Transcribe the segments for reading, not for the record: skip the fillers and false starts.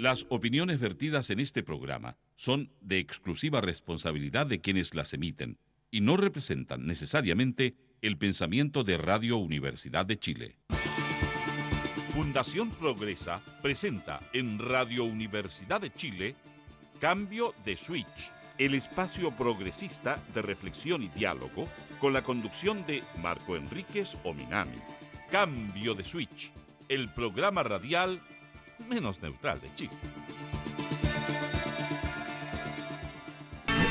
Las opiniones vertidas en este programa son de exclusiva responsabilidad de quienes las emiten y no representan necesariamente el pensamiento de Radio Universidad de Chile. Fundación Progresa presenta en Radio Universidad de Chile Cambio de Switch, el espacio progresista de reflexión y diálogo con la conducción de Marco Enríquez Ominami. Cambio de Switch, el programa radial menos neutral de Chile.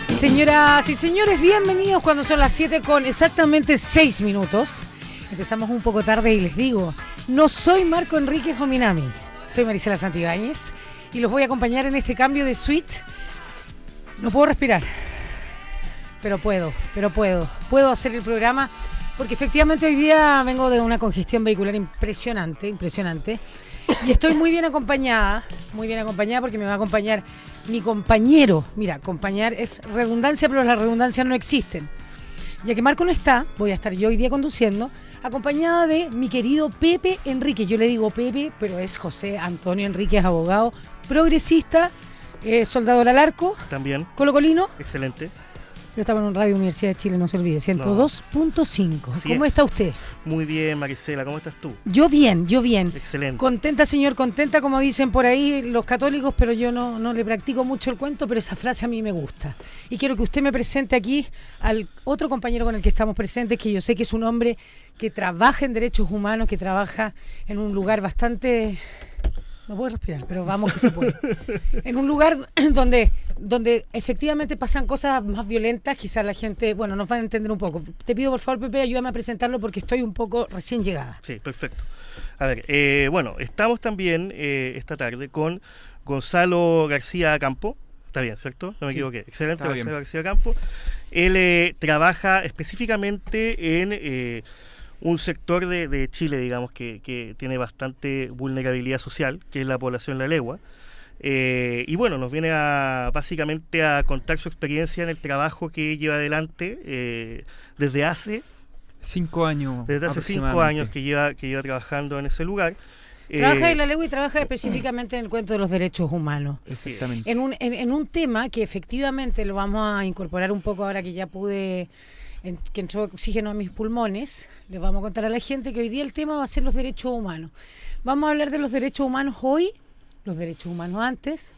Señoras y señores, bienvenidos cuando son las 7 con exactamente 6 minutos. Empezamos un poco tarde y les digo, no soy Marco Enríquez Ominami, soy Marisela Santibáñez y los voy a acompañar en este cambio de suite. No puedo respirar, pero puedo hacer el programa porque efectivamente hoy día vengo de una congestión vehicular impresionante. Y estoy muy bien acompañada porque me va a acompañar mi compañero. Mira, acompañar es redundancia, pero las redundancias no existen. Ya que Marco no está, voy a estar yo hoy día conduciendo, acompañada de mi querido Pepe Enríquez. Yo le digo Pepe, pero es José Antonio Enríquez, abogado, progresista, soldador al arco. También. Colocolino. Excelente. Pero estamos en Radio Universidad de Chile, no se olvide, 102.5. ¿Cómo está usted? Muy bien, Marisela, ¿cómo estás tú? Yo bien. Excelente. Contenta, señor, contenta, como dicen por ahí los católicos, pero yo no le practico mucho el cuento, pero esa frase a mí me gusta. Y quiero que usted me presente aquí al otro compañero con el que estamos presentes, que yo sé que es un hombre que trabaja en derechos humanos, que trabaja en un lugar bastante... No puedo respirar, pero vamos que se puede. En un lugar donde efectivamente pasan cosas más violentas, quizás la gente, nos van a entender un poco. Te pido, por favor, Pepe, ayúdame a presentarlo porque estoy un poco recién llegada. Sí, perfecto. A ver, estamos también esta tarde con Gonzalo García Campo. Está bien, ¿cierto? No me equivoqué. Excelente, Gonzalo García Campo. Él trabaja específicamente en... un sector de Chile, digamos, que tiene bastante vulnerabilidad social, que es la población La Legua. Y nos viene básicamente a contar su experiencia en el trabajo que lleva adelante desde hace 5 años. Desde hace 5 años que lleva trabajando en ese lugar. Trabaja en La Legua y trabaja específicamente en el cuento de los derechos humanos. Exactamente. En un tema que efectivamente lo vamos a incorporar un poco ahora que ya pude... que entró oxígeno a mis pulmones. Les vamos a contar a la gente que hoy día el tema va a ser los derechos humanos. Vamos a hablar de los derechos humanos hoy, los derechos humanos antes,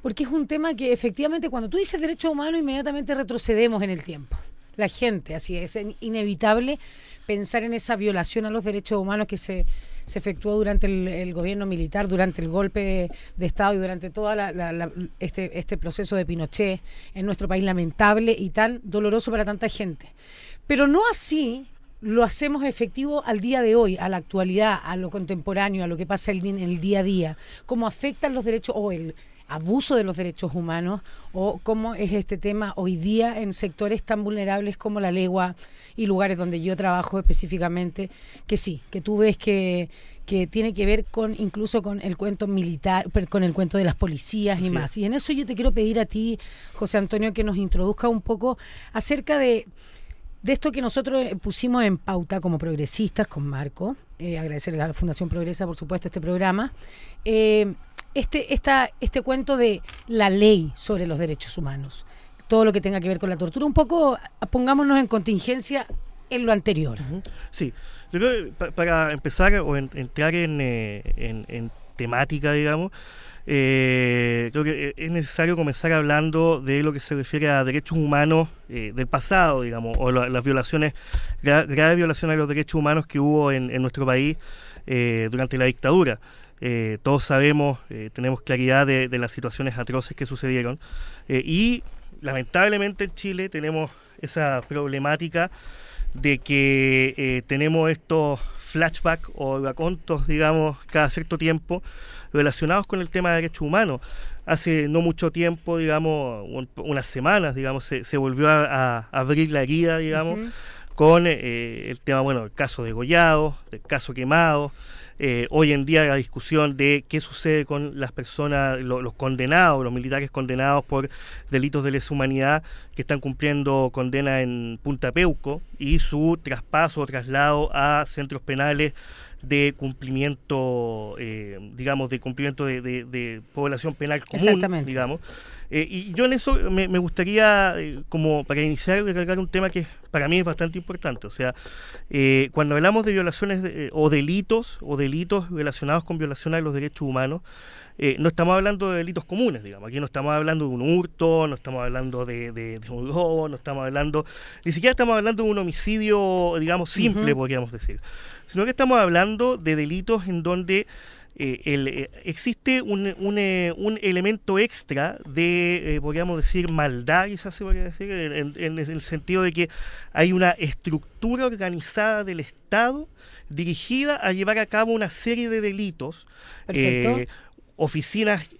porque es un tema que efectivamente cuando tú dices derechos humanos inmediatamente retrocedemos en el tiempo. La gente, así es inevitable pensar en esa violación a los derechos humanos que se efectuó durante el gobierno militar, durante el golpe de Estado y durante todo este proceso de Pinochet en nuestro país, lamentable y tan doloroso para tanta gente. Pero no así lo hacemos efectivo al día de hoy, a la actualidad, a lo contemporáneo, a lo que pasa en el día a día, cómo afectan los derechos o el abuso de los derechos humanos o cómo es este tema hoy día en sectores tan vulnerables como La Legua y lugares donde yo trabajo específicamente, que sí, que tú ves que tiene que ver incluso con el cuento militar, con el cuento de las policías y más. Y en eso yo te quiero pedir a ti, José Antonio, que nos introduzca un poco acerca de esto que nosotros pusimos en pauta como progresistas con Marco, agradecerle a la Fundación Progresa, por supuesto, este programa, este cuento de la ley sobre los derechos humanos, todo lo que tenga que ver con la tortura, un poco pongámonos en contingencia en lo anterior. Sí, yo creo que para empezar o entrar en temática, digamos, creo que es necesario comenzar hablando de lo que se refiere a derechos humanos del pasado, digamos, o las violaciones, graves violaciones a los derechos humanos que hubo en nuestro país durante la dictadura. Todos sabemos, tenemos claridad de las situaciones atroces que sucedieron y lamentablemente en Chile tenemos esa problemática de que tenemos estos flashbacks o racontos, digamos, cada cierto tiempo relacionados con el tema de derechos humanos. Hace no mucho tiempo, digamos, unas semanas, digamos, se volvió a abrir la herida, digamos, con el tema, el caso de Degollado, del caso Quemado, hoy en día la discusión de qué sucede con las personas, los condenados, los militares condenados por delitos de lesa humanidad que están cumpliendo condena en Punta Peuco y su traspaso o traslado a centros penales de cumplimiento, digamos, de cumplimiento de población penal común, digamos. Y yo en eso me gustaría, como para iniciar, recalcar un tema que para mí es bastante importante. O sea, cuando hablamos de violaciones o delitos relacionados con violaciones a los derechos humanos, no estamos hablando de delitos comunes, digamos. Aquí no estamos hablando de un hurto, no estamos hablando de un robo, no estamos hablando, ni siquiera estamos hablando de un homicidio, digamos, simple, podríamos decir. Sino que estamos hablando de delitos en donde existe un elemento extra de, podríamos decir, maldad, quizás se podría decir, en el sentido de que hay una estructura organizada del Estado dirigida a llevar a cabo una serie de delitos, oficinas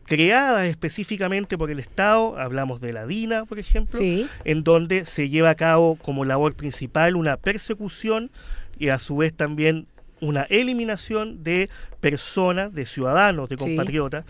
creadas específicamente por el Estado, hablamos de la DINA, por ejemplo, sí, en donde se lleva a cabo como labor principal una persecución y a su vez también una eliminación de personas, de ciudadanos, de compatriotas,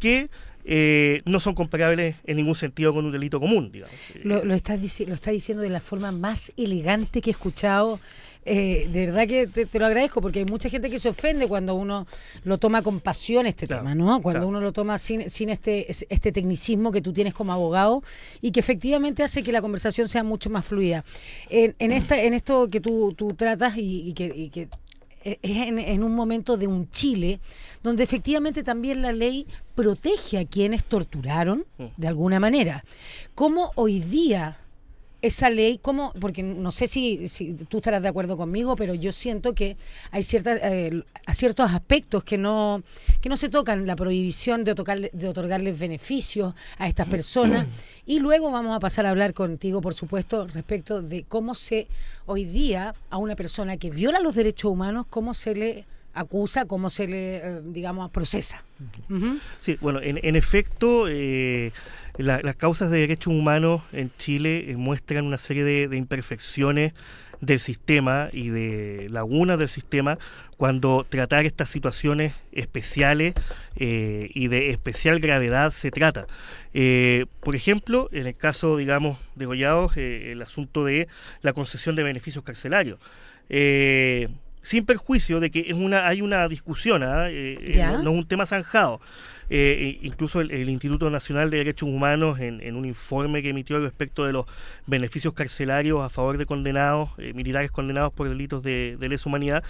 sí, que no son comparables en ningún sentido con un delito común, digamos. Lo está diciendo de la forma más elegante que he escuchado. De verdad que te lo agradezco, porque hay mucha gente que se ofende cuando uno lo toma con pasión tema, ¿no? Cuando uno lo toma sin este tecnicismo que tú tienes como abogado y que efectivamente hace que la conversación sea mucho más fluida. En esto que tú tratas y que es en un momento de un Chile donde efectivamente también la ley protege a quienes torturaron de alguna manera. ¿Cómo hoy día esa ley, porque no sé si tú estarás de acuerdo conmigo, pero yo siento que hay ciertos aspectos que no se tocan, la prohibición de otorgarles beneficios a estas personas, y luego vamos a pasar a hablar contigo, por supuesto, respecto de cómo hoy día a una persona que viola los derechos humanos, cómo se le acusa, cómo se le, digamos, procesa. Sí, bueno, en efecto, las causas de derechos humanos en Chile muestran una serie de imperfecciones del sistema y de lagunas del sistema cuando tratar estas situaciones especiales y de especial gravedad se trata. Por ejemplo, en el caso, digamos, de Goyados, el asunto de la concesión de beneficios carcelarios. Sin perjuicio de que hay una discusión, no es un tema zanjado. Incluso el Instituto Nacional de Derechos Humanos, en un informe que emitió respecto de los beneficios carcelarios a favor de condenados, militares condenados por delitos de lesa humanidad,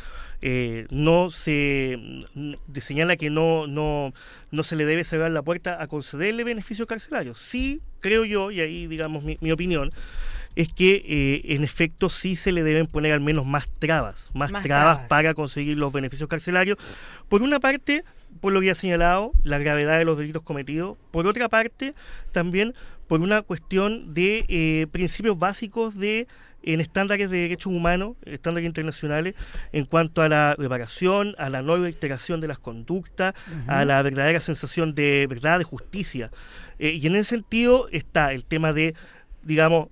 señala que no se le debe cerrar la puerta a concederle beneficios carcelarios. Sí, creo yo, y ahí digamos mi opinión, es que en efecto sí se le deben poner al menos más trabas para conseguir los beneficios carcelarios. Por una parte, por lo que ha señalado, la gravedad de los delitos cometidos. Por otra parte, también por una cuestión de principios básicos en estándares de derechos humanos, estándares internacionales, en cuanto a la reparación, a la no reiteración de las conductas, a la verdadera sensación de verdad, de justicia. Y en ese sentido está el tema de, digamos,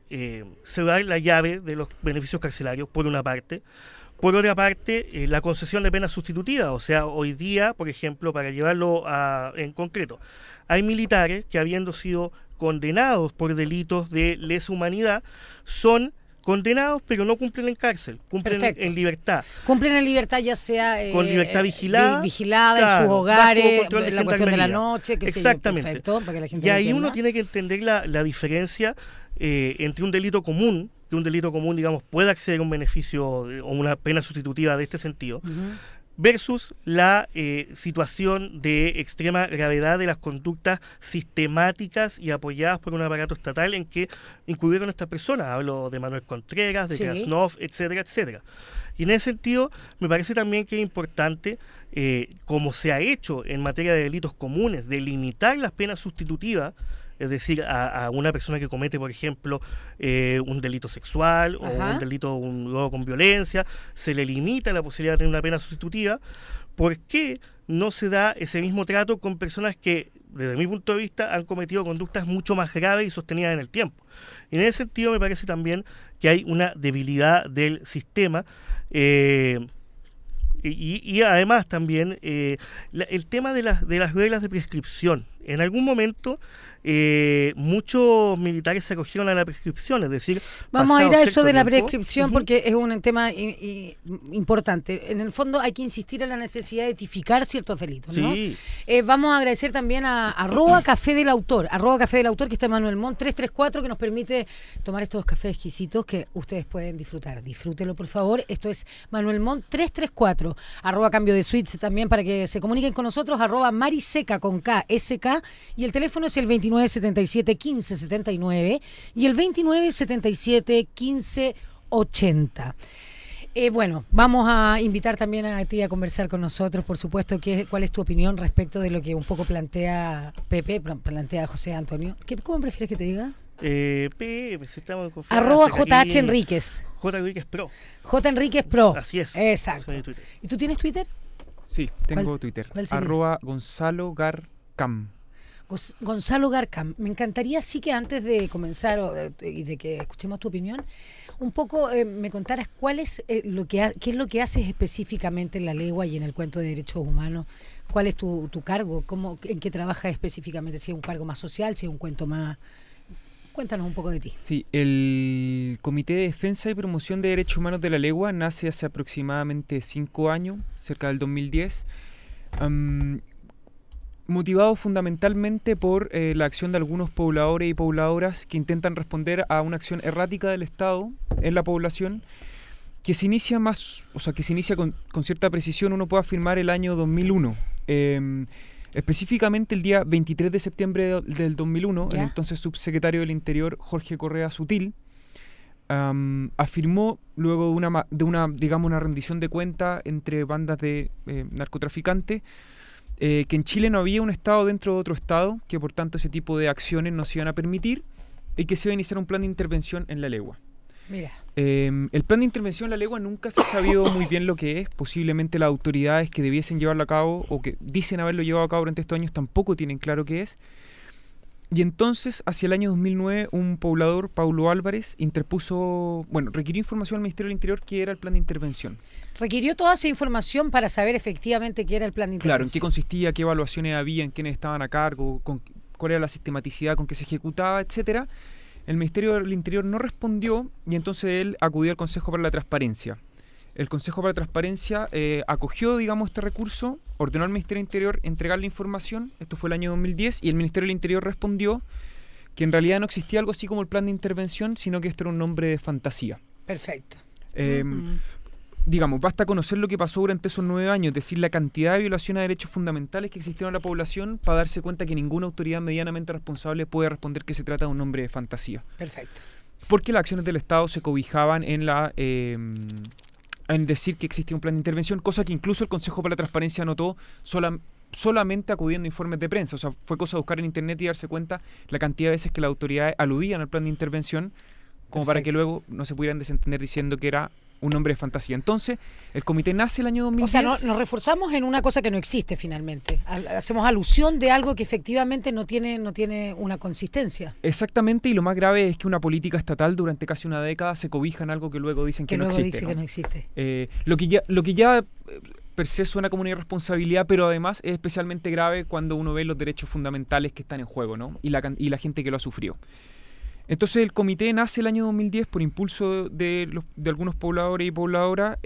cerrar la llave de los beneficios carcelarios, por una parte. Por otra parte, la concesión de penas sustitutivas. O sea, hoy día, por ejemplo, para llevarlo en concreto, hay militares que, habiendo sido condenados por delitos de lesa humanidad, son condenados pero no cumplen en cárcel, cumplen en libertad. Cumplen en libertad, ya sea con libertad vigilada, claro, en sus hogares, la cuestión de la noche, que exactamente. Perfecto, para que la gente y ahí uno tiene que entender la diferencia entre un delito común, que un delito común, digamos, pueda acceder a un beneficio o una pena sustitutiva de este sentido, versus la situación de extrema gravedad de las conductas sistemáticas y apoyadas por un aparato estatal en que incluyeron a estas personas. Hablo de Manuel Contreras, de Krasnov, etcétera, etcétera. Y en ese sentido, me parece también que es importante, como se ha hecho en materia de delitos comunes, de limitar las penas sustitutivas, es decir, a una persona que comete, por ejemplo, un delito sexual o un robo con violencia, se le limita la posibilidad de tener una pena sustitutiva. ¿Por qué no se da ese mismo trato con personas que, desde mi punto de vista, han cometido conductas mucho más graves y sostenidas en el tiempo? Y en ese sentido me parece también que hay una debilidad del sistema. Y además también el tema de las reglas de prescripción. En algún momento muchos militares se acogieron a la prescripción, es decir, vamos a ir a eso de la tiempo, prescripción porque es un tema importante. En el fondo hay que insistir en la necesidad de tipificar ciertos delitos, ¿no? Sí. Vamos a agradecer también a @Café del Autor, que está en Manuel Montt 334, que nos permite tomar estos cafés exquisitos que ustedes pueden disfrutar. Disfrútenlo, por favor. Esto es Manuel Montt 334. @Cambio de Suites también para que se comuniquen con nosotros. @Mariseca con K, SK. Y el teléfono es el 2977-1579 y el 2977-1580. Bueno, vamos a invitar también a ti a conversar con nosotros, por supuesto, cuál es tu opinión respecto de lo que un poco plantea Pepe, plantea José Antonio. ¿Cómo prefieres que te diga? Pepe, estamos en confianza. @JH Enríquez. J. Enríquez Pro. J. Enríquez Pro. Así es. Exacto. ¿Y tú tienes Twitter? Sí, tengo Twitter. ¿Cuál sería? @Gonzalo Garcam. Gonzalo Garcam, me encantaría sí que antes de comenzar y de que escuchemos tu opinión, un poco me contaras qué es lo que haces específicamente en la legua y en el cuento de derechos humanos. ¿Cuál es tu cargo? ¿En qué trabajas específicamente? Si es un cargo más social, si es un cuento más... Cuéntanos un poco de ti. Sí, el Comité de Defensa y Promoción de Derechos Humanos de la Legua nace hace aproximadamente 5 años, cerca del 2010. Motivado fundamentalmente por la acción de algunos pobladores y pobladoras que intentan responder a una acción errática del Estado en la población, que se inicia con cierta precisión, uno puede afirmar el año 2001. Específicamente el día 23 de septiembre del 2001, ¿Ya? el entonces subsecretario del Interior, Jorge Correa Sutil, afirmó luego de una rendición de cuenta entre bandas de narcotraficantes, que en Chile no había un Estado dentro de otro Estado, que por tanto ese tipo de acciones no se iban a permitir y que se iba a iniciar un plan de intervención en la legua. Mira. El plan de intervención en la legua nunca se ha sabido muy bien lo que es. Posiblemente las autoridades que debiesen llevarlo a cabo o que dicen haberlo llevado a cabo durante estos años tampoco tienen claro qué es. Y entonces, hacia el año 2009, un poblador, Paulo Álvarez, requirió información al Ministerio del Interior que era el plan de intervención. Requirió toda esa información para saber efectivamente qué era el plan de intervención. Claro, en qué consistía, qué evaluaciones había, en quiénes estaban a cargo, cuál era la sistematicidad con que se ejecutaba, etcétera. El Ministerio del Interior no respondió y entonces él acudió al Consejo para la Transparencia. El Consejo para la Transparencia acogió, este recurso, ordenó al Ministerio del Interior entregar la información, esto fue el año 2010, y el Ministerio del Interior respondió que en realidad no existía algo así como el plan de intervención, sino que esto era un nombre de fantasía. Perfecto. Basta conocer lo que pasó durante esos 9 años, es decir, la cantidad de violaciones a derechos fundamentales que existieron en la población para darse cuenta que ninguna autoridad medianamente responsable puede responder que se trata de un nombre de fantasía. Perfecto. Porque las acciones del Estado se cobijaban en decir que existía un plan de intervención, cosa que incluso el Consejo para la Transparencia anotó solamente acudiendo a informes de prensa. O sea, fue cosa de buscar en internet y darse cuenta la cantidad de veces que las autoridades aludían al plan de intervención, como para que luego no se pudieran desentender diciendo que era un nombre de fantasía. Entonces, el comité nace el año 2010. O sea, nos reforzamos en una cosa que no existe finalmente. Hacemos alusión de algo que efectivamente no tiene una consistencia. Exactamente, y lo más grave es que una política estatal durante casi una década se cobija en algo que luego dicen que no existe. Dice que no existe. Lo que ya per se suena como una irresponsabilidad, pero además es especialmente grave cuando uno ve los derechos fundamentales que están en juego, ¿no? Y la gente que lo ha sufrido. Entonces el comité nace el año 2010 por impulso de algunos pobladores y pobladoras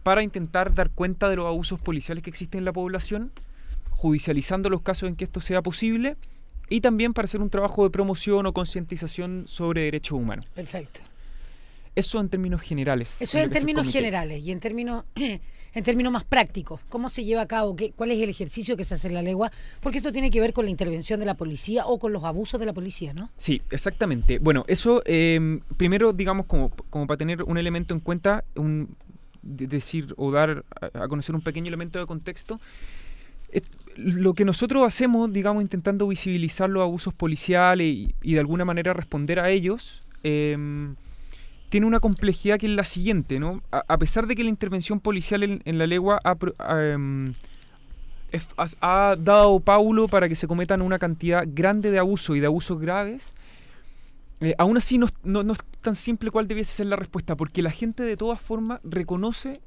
para intentar dar cuenta de los abusos policiales que existen en la población, judicializando los casos en que esto sea posible y también para hacer un trabajo de promoción o concientización sobre derechos humanos. Perfecto. Eso en términos generales. Eso en términos generales y en términos más prácticos. ¿Cómo se lleva a cabo? ¿Cuál es el ejercicio que se hace en la legua? Porque esto tiene que ver con la intervención de la policía o con los abusos de la policía, ¿no? Sí, exactamente. Bueno, eso primero, digamos, como para tener un elemento en cuenta, decir o dar a conocer un pequeño elemento de contexto. Lo que nosotros hacemos, digamos, intentando visibilizar los abusos policiales y de alguna manera responder a ellos, tiene una complejidad que es la siguiente, ¿no? A pesar de que la intervención policial en la legua ha dado paulo para que se cometan una cantidad grande de abusos y de abusos graves, aún así no es tan simple cuál debiese ser la respuesta, porque la gente de todas formas reconoce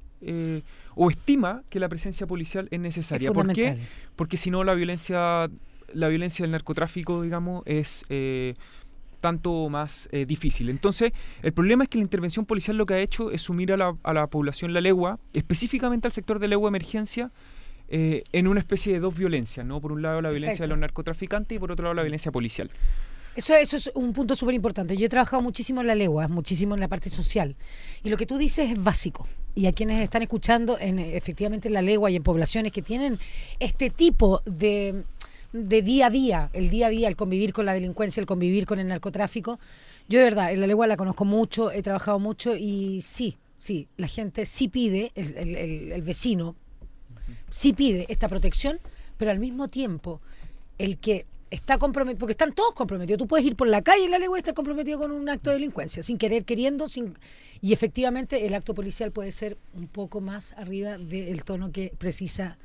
o estima que la presencia policial es necesaria. Es ¿Por qué? fundamental. Porque si no la violencia del narcotráfico, digamos, es tanto más difícil. Entonces, el problema es que la intervención policial lo que ha hecho es sumir a la población la legua, específicamente al sector de legua emergencia, en una especie de dos violencias, ¿no? Por un lado la violencia de los narcotraficantes y por otro lado la violencia policial. Eso es un punto súper importante. Yo he trabajado muchísimo en la legua, muchísimo en la parte social. Y lo que tú dices es básico. Y a quienes están escuchando, efectivamente en la legua y en poblaciones que tienen este tipo de día a día, el convivir con la delincuencia, el convivir con el narcotráfico. Yo de verdad, en la legua la conozco mucho, he trabajado mucho y sí, la gente sí pide, el vecino sí pide esta protección, pero al mismo tiempo el que está comprometido, porque están todos comprometidos. Tú puedes ir por la calle en la legua y estar comprometido con un acto de delincuencia, sin querer, queriendo, y efectivamente el acto policial puede ser un poco más arriba del tono que precisa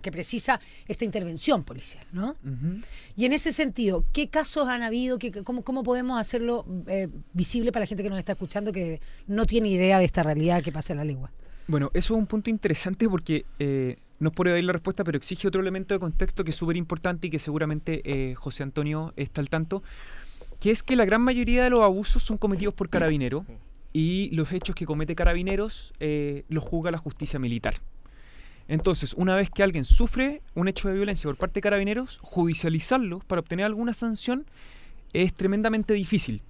que precisa esta intervención policial, ¿no? Uh-huh. Y en ese sentido, ¿qué casos han habido? ¿Cómo podemos hacerlo visible para la gente que nos está escuchando que no tiene idea de esta realidad que pasa en la legua? Bueno, eso es un punto interesante porque no es por ahí la respuesta, pero exige otro elemento de contexto que es súper importante y que seguramente José Antonio está al tanto, que es que la gran mayoría de los abusos son cometidos por carabineros y los hechos que comete carabineros los juzga la justicia militar. Entonces, una vez que alguien sufre un hecho de violencia por parte de carabineros, judicializarlo para obtener alguna sanción es tremendamente difícil.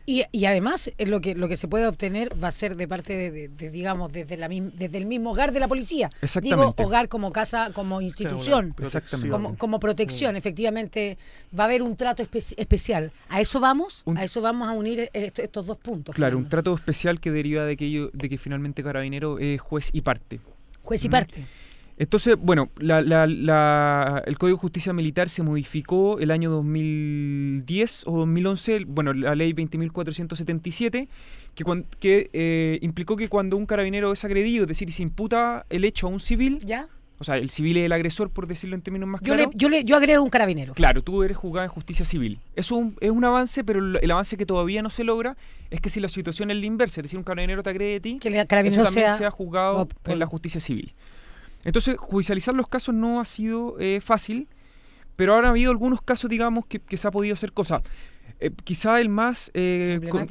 Y además, lo que se puede obtener va a ser de parte digamos, desde el mismo hogar de la policía. Exactamente. Digo, hogar como casa, como institución, Exactamente. como protección. Efectivamente, va a haber un trato especial. ¿A eso vamos? ¿A eso vamos a unir estos dos puntos? Claro, un trato especial que deriva de que finalmente Carabinero es juez y parte. Juez y parte. Entonces, bueno, el Código de Justicia Militar se modificó el año 2010 o 2011, bueno, la ley 20.477, que implicó que cuando un carabinero es agredido, es decir, se imputa el hecho a un civil, ¿ya? O sea, el civil es el agresor, por decirlo en términos más claros. Yo agredo a un carabinero. Claro, tú eres juzgado en justicia civil. Eso es un avance, pero el avance que todavía no se logra es que si la situación es la inversa, es decir, un carabinero te agrede a ti, que el carabinero eso también sea juzgado en la justicia civil. Entonces, judicializar los casos no ha sido fácil, pero ahora ha habido algunos casos, digamos, que se ha podido hacer cosas. Quizá el más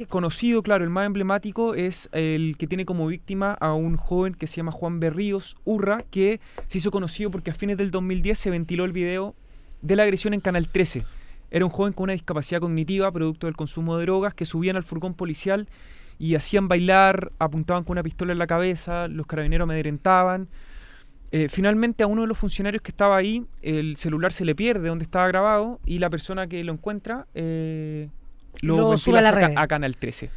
conocido, claro, el más emblemático es el que tiene como víctima a un joven que se llama Juan Berríos Urra, que se hizo conocido porque a fines del 2010 se ventiló el video de la agresión en Canal 13. Era un joven con una discapacidad cognitiva, producto del consumo de drogas, que subían al furgón policial y hacían bailar, apuntaban con una pistola en la cabeza, los carabineros amedrentaban. Finalmente a uno de los funcionarios que estaba ahí, el celular se le pierde donde estaba grabado y la persona que lo encuentra lo sube a Canal 13.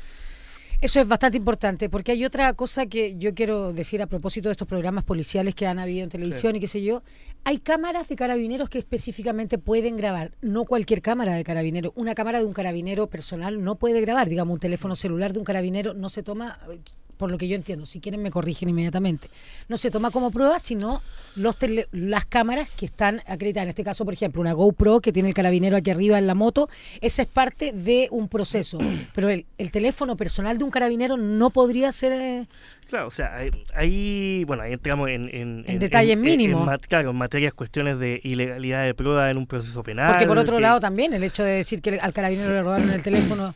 Eso es bastante importante, porque hay otra cosa que yo quiero decir a propósito de estos programas policiales que han habido en televisión y qué sé yo. Hay cámaras de carabineros que específicamente pueden grabar, no cualquier cámara de carabinero. Una cámara de un carabinero personal no puede grabar, digamos, un teléfono celular de un carabinero no se toma, por lo que yo entiendo, si quieren me corrigen inmediatamente, no se toma como prueba, sino las cámaras que están acreditadas. En este caso, por ejemplo, una GoPro que tiene el carabinero aquí arriba en la moto, esa es parte de un proceso, pero el teléfono personal de un carabinero no podría ser... Claro, o sea, ahí entramos en detalles mínimos. En materias, cuestiones de ilegalidad de prueba en un proceso penal. Porque por otro lado también, el hecho de decir que al carabinero le robaron el teléfono,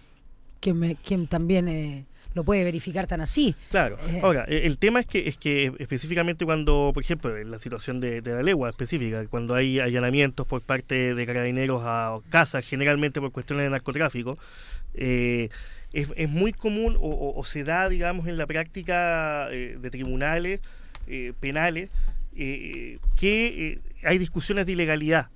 quien también... lo puede verificar tan así. Claro. Ahora, el tema es que específicamente cuando, por ejemplo, en la situación de la legua específica, cuando hay allanamientos por parte de carabineros a casas, generalmente por cuestiones de narcotráfico, es muy común o se da, digamos, en la práctica de tribunales penales que hay discusiones de ilegalidad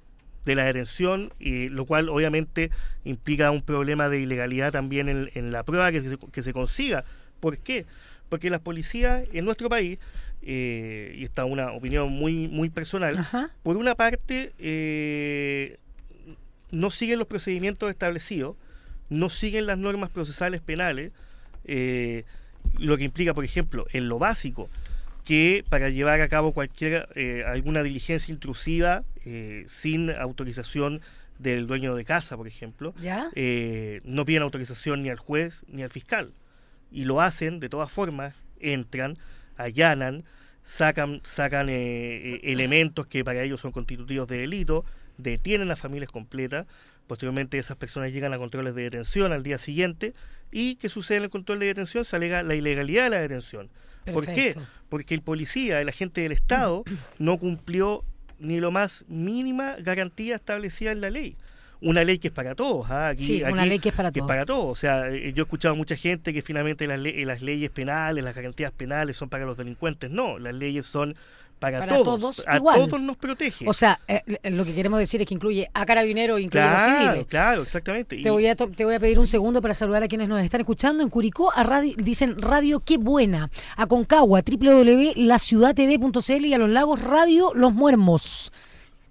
de la detención, lo cual obviamente implica un problema de ilegalidad también en la prueba que se consiga. ¿Por qué? Porque las policías en nuestro país, y esta es una opinión muy, muy personal, por una parte no siguen los procedimientos establecidos, no siguen las normas procesales penales, lo que implica, por ejemplo, en lo básico, que para llevar a cabo alguna diligencia intrusiva sin autorización del dueño de casa, por ejemplo, no piden autorización ni al juez ni al fiscal, y lo hacen de todas formas, entran, allanan, sacan elementos que para ellos son constitutivos de delito, detienen a familias completas, posteriormente esas personas llegan a controles de detención al día siguiente, y ¿qué sucede en el control de detención? Se alega la ilegalidad de la detención. ¿Por qué? Porque el policía, el agente del Estado, no cumplió ni lo más mínima garantía establecida en la ley. Una ley que es para todos. Una ley que es para todos. O sea, yo he escuchado a mucha gente que finalmente las leyes penales, las garantías penales son para los delincuentes. No, las leyes son para todos. A igual. todos nos protege. O sea, lo que queremos decir es que incluye a carabineros, incluye a los civiles. Claro, exactamente. Te voy a pedir un segundo para saludar a quienes nos están escuchando. En Curicó dicen Radio Qué Buena. A Concagua, www.laciudadtv.cl, y a Los Lagos, Radio Los Muermos,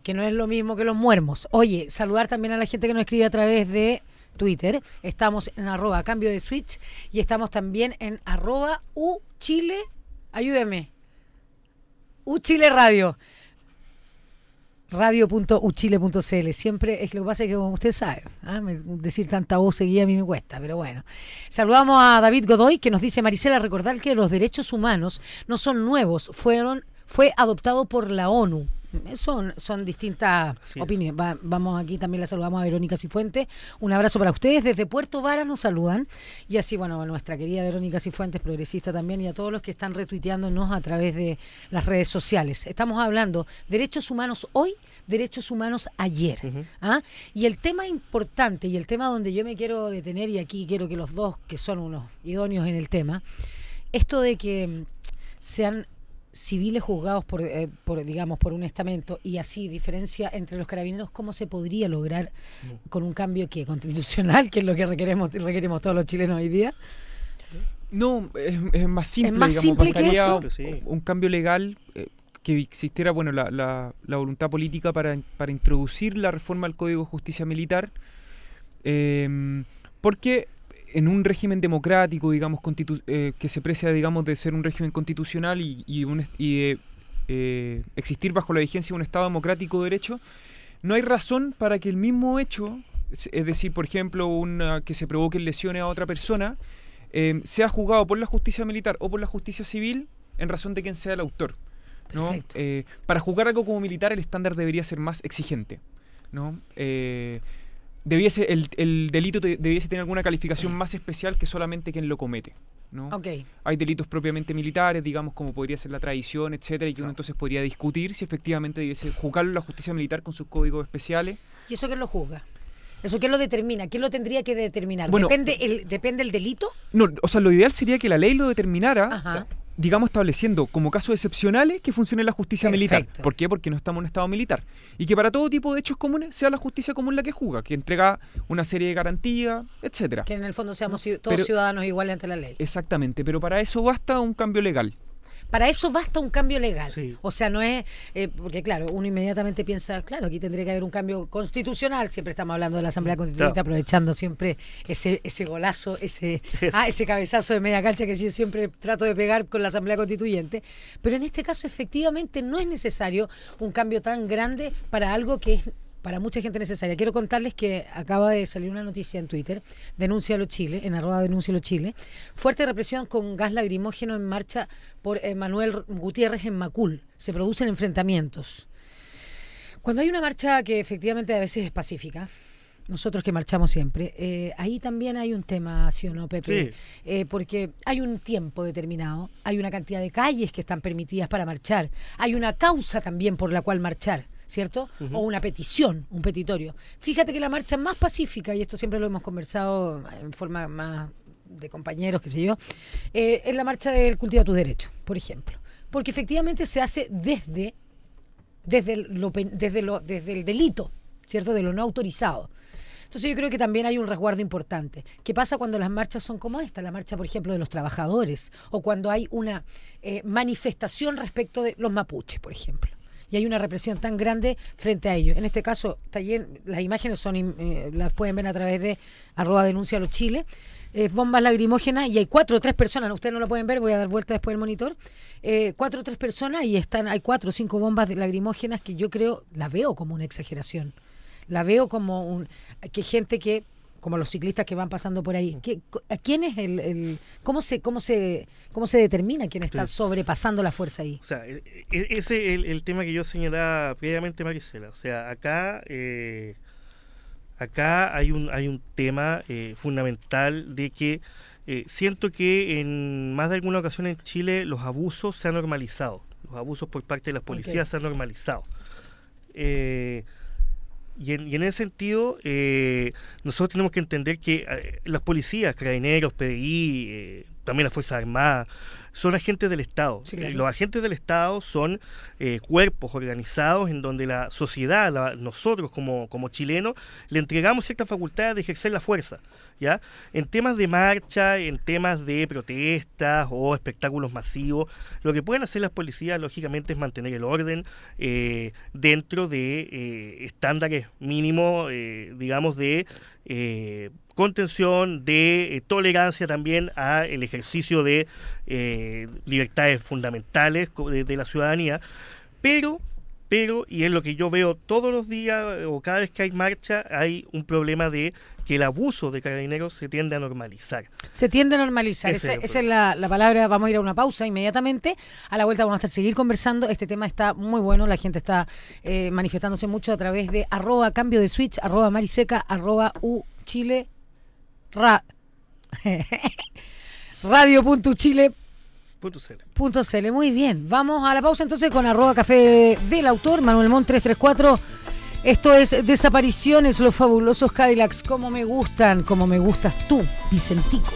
que no es lo mismo que Los Muermos. Oye, saludar también a la gente que nos escribe a través de Twitter. Estamos en @cambio de switch y estamos también en @uchile. Ayúdeme. Uchile Radio. Radio.uchile.cl. Siempre es lo que pasa es que, como usted sabe, decir tanta voz seguida a mí me cuesta, pero bueno. Saludamos a David Godoy, que nos dice: Marisela, recordar que los derechos humanos no son nuevos, fue adoptado por la ONU. Son distintas opiniones. Vamos aquí, también la saludamos a Verónica Cifuentes. Un abrazo para ustedes. Desde Puerto Vara nos saludan. Y así, bueno, a nuestra querida Verónica Cifuentes, progresista también, y a todos los que están retuiteándonos a través de las redes sociales. Estamos hablando derechos humanos hoy, derechos humanos ayer. Y el tema importante, y el tema donde yo me quiero detener, y aquí quiero que los dos, que son unos idóneos en el tema, esto de que sean civiles juzgados por un estamento, y así diferencia entre los carabineros, ¿cómo se podría lograr con un cambio constitucional, que es lo que requerimos todos los chilenos hoy día? No, es más simple. ¿Es más simple que eso? Un cambio legal, que existiera la voluntad política para introducir la reforma al Código de Justicia Militar, porque en un régimen democrático, digamos, que se precia, digamos, de ser un régimen constitucional y existir bajo la vigencia de un Estado democrático de derecho, no hay razón para que el mismo hecho, es decir, por ejemplo, que se provoquen lesiones a otra persona, sea juzgado por la justicia militar o por la justicia civil en razón de quién sea el autor, ¿no? Para juzgar algo como militar, el estándar debería ser más exigente, ¿no? El delito debiese tener alguna calificación más especial que solamente quien lo comete, ¿no? Hay delitos propiamente militares, digamos, como podría ser la traición, etcétera, y que uno entonces podría discutir si efectivamente debiese juzgarlo la justicia militar con sus códigos especiales. ¿Y eso quién lo juzga? ¿Eso quién lo determina? ¿Quién lo tendría que determinar? Bueno, ¿Depende el delito? No, o sea, lo ideal sería que la ley lo determinara, digamos, estableciendo como casos excepcionales que funcione la justicia militar. ¿Por qué? Porque no estamos en un estado militar. Y que para todo tipo de hechos comunes sea la justicia común la que juzga, que entrega una serie de garantías, etcétera. Que en el fondo seamos todos ciudadanos iguales ante la ley. Exactamente, pero para eso basta un cambio legal. Para eso basta un cambio legal. Sí. O sea, no es... porque claro, uno inmediatamente piensa, claro, aquí tendría que haber un cambio constitucional. Siempre estamos hablando de la Asamblea Constituyente, aprovechando siempre ese golazo, ese cabezazo de media cancha que yo siempre trato de pegar con la Asamblea Constituyente. Pero en este caso, efectivamente, no es necesario un cambio tan grande para algo que es para mucha gente necesaria. Quiero contarles que acaba de salir una noticia en Twitter, Denúncialo Chile, en @Denúncialo Chile. Fuerte represión con gas lacrimógeno en marcha por Manuel Gutiérrez en Macul. Se producen enfrentamientos. Cuando hay una marcha que efectivamente a veces es pacífica, nosotros que marchamos siempre, ahí también hay un tema, ¿sí o no, Pepe? Sí. Porque hay un tiempo determinado, hay una cantidad de calles que están permitidas para marchar, hay una causa también por la cual marchar, ¿cierto? O una petición, un petitorio. Fíjate que la marcha más pacífica, y esto siempre lo hemos conversado en forma más de compañeros, qué sé yo, es la marcha del Cultiva tus Derechos, por ejemplo. Porque efectivamente se hace desde el delito, ¿cierto? De lo no autorizado. Entonces yo creo que también hay un resguardo importante. ¿Qué pasa cuando las marchas son como esta? La marcha, por ejemplo, de los trabajadores, o cuando hay una manifestación respecto de los mapuches, por ejemplo. Y hay una represión tan grande frente a ellos. En este caso, las imágenes las pueden ver a través de @Denúncialo Chile. Bombas lacrimógenas, y hay 4 o 3 personas, ustedes no lo pueden ver, voy a dar vuelta después del monitor, 4 o 3 personas, y hay 4 o 5 bombas lacrimógenas que yo creo, la veo como una exageración. La veo como que gente que como los ciclistas que van pasando por ahí. ¿A quién es cómo se determina quién está sobrepasando la fuerza ahí? O sea, ese es el tema que yo señalaba previamente, Marisela. O sea, acá hay un tema fundamental de que siento que en más de alguna ocasión en Chile los abusos se han normalizado. Los abusos por parte de las policías se han normalizado. Y en ese sentido, nosotros tenemos que entender que las policías, carabineros, PDI, también las Fuerzas Armadas, son agentes del Estado. Sí, claro. Los agentes del Estado son cuerpos organizados en donde la sociedad, nosotros como chilenos, le entregamos ciertas facultades de ejercer la fuerza, ¿ya? En temas de marcha, en temas de protestas o espectáculos masivos, lo que pueden hacer las policías, lógicamente, es mantener el orden dentro de estándares mínimos, digamos, de contención, de tolerancia también al ejercicio de libertades fundamentales de la ciudadanía, pero, y es lo que yo veo todos los días o cada vez que hay marcha, hay un problema de que el abuso de carabineros se tiende a normalizar. Se tiende a normalizar, esa es la palabra. Vamos a ir a una pausa inmediatamente. A la vuelta vamos a seguir conversando. Este tema está muy bueno, la gente está manifestándose mucho a través de @cambio de switch, @mariseca, @uchile, radio.uchile.cl. Muy bien, vamos a la pausa entonces con @café del autor, Manuel Montt 334. Esto es Desapariciones, los fabulosos Cadillacs, como me gustan, como me gustas tú, Vicentico.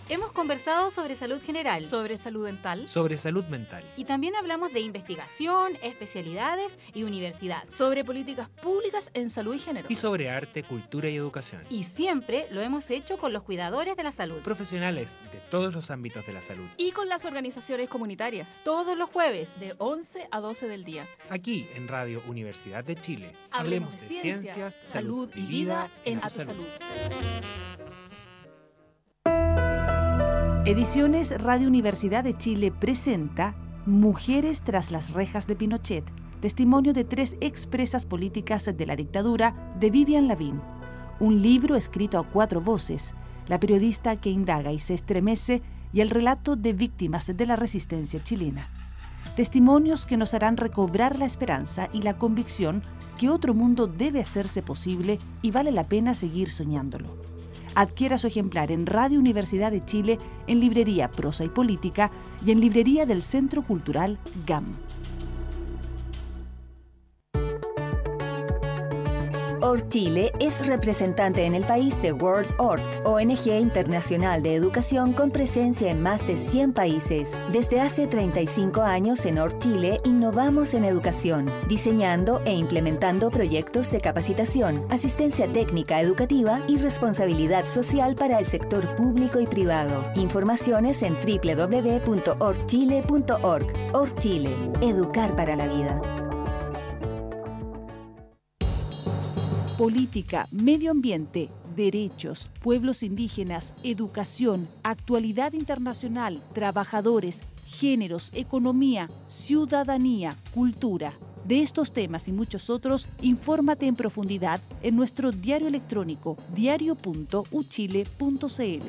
Hemos conversado sobre salud general, sobre salud dental, sobre salud mental. Y también hablamos de investigación, especialidades y universidad. Sobre políticas públicas en salud y género. Y sobre arte, cultura y educación. Y siempre lo hemos hecho con los cuidadores de la salud. Profesionales de todos los ámbitos de la salud. Y con las organizaciones comunitarias. Todos los jueves, de 11 a 12 del día. Aquí en Radio Universidad de Chile. Hablemos de ciencias, salud y vida en A Tu Salud. Ediciones Radio Universidad de Chile presenta Mujeres tras las rejas de Pinochet, testimonio de 3 expresas políticas de la dictadura de Vivian Lavín. Un libro escrito a 4 voces, la periodista que indaga y se estremece y el relato de víctimas de la resistencia chilena. Testimonios que nos harán recobrar la esperanza y la convicción que otro mundo debe hacerse posible y vale la pena seguir soñándolo. Adquiera su ejemplar en Radio Universidad de Chile, en Librería Prosa y Política y en Librería del Centro Cultural GAM. ORT-Chile es representante en el país de World ORT, ONG internacional de educación con presencia en más de 100 países. Desde hace 35 años en ORT-Chile innovamos en educación, diseñando e implementando proyectos de capacitación, asistencia técnica educativa y responsabilidad social para el sector público y privado. Informaciones en www.ortchile.org. ORT-Chile, educar para la vida. Política, medio ambiente, derechos, pueblos indígenas, educación, actualidad internacional, trabajadores, géneros, economía, ciudadanía, cultura. De estos temas y muchos otros, infórmate en profundidad en nuestro diario electrónico diario.uchile.cl.